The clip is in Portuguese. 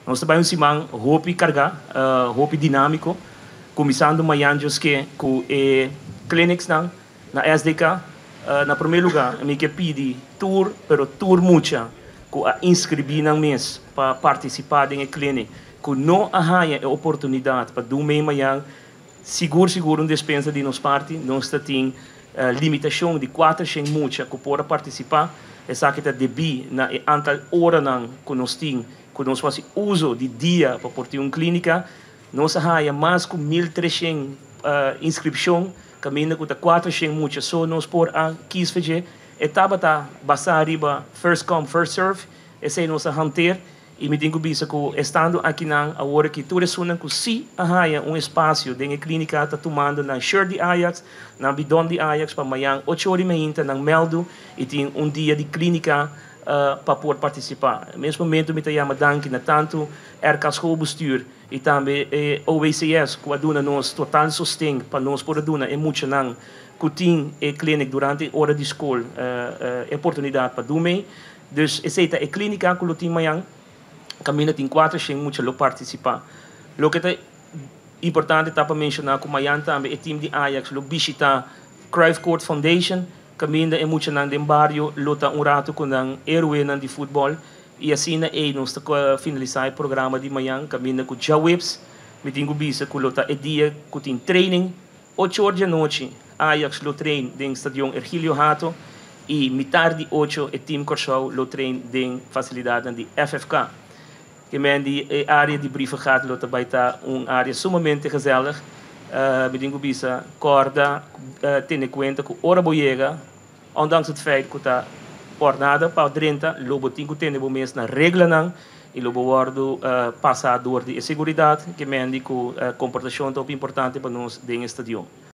Nós trabalhamos em cima roupa carga, roupa dinâmico, começando amanhã que com clinics na SDK, na primeiro lugar, me que pedi tour, pero tour mucha, com a inscrever na mês para participar em clinic, com não arranha a oportunidade para do meio amanhã, seguro dispensa de nos parte, nós tem limitação de 400 mucha que pode participar, essa que está debi na antal horas que nós temos, que nós fazemos uso de dia para portar uma clínica, nós arranha mais que 1.300 inscrições, caminho com 400 mucha, só nós por a 15 fazer, etapa tá basta arriba first come first serve, esse é nossa hanter. E me tenho visto que estando aqui na hora que tu ressonas que se arranha espaço dentro da clínica está tomando na shirt de Ajax, na bidon de Ajax para amanhã 8h30 na meldo e tem dia de clínica para poder participar. Nesse momento me chamo danke na tanto RK Schoolbestuur e também OWCS que aduna nos total sustento para nós poder aduna e muito não que tem a clínica durante a hora de escola oportunidade para dormir. Dus essa é a clínica que eu tenho amanhã. Caminho tem 400 muito participar. O que é importante para mencionar que amanhã também o time de Ajax visita Cruyff Court Foundation, caminho é muito no bairro, luta rato com o herói de futebol e assim nós finalizar o programa de manhã, caminho com Jawips, me tenho visto que luta é dia que tem training, 8 horas da noite, Ajax treina no estádio Ergilio Hato e metade de 8 o time Corsau treina na facilidade de FFK. Que a área de brieven gaat laten bijta uma área sumamente gezellig. Me tenho visto corda, tendo em conta que hora boiega, ondanks het feit que está por nada para 30, lobo tenho que ter mês na regra não e lobo guardo passador de segurança que me que comportação tão importante para nós dentro do estádio.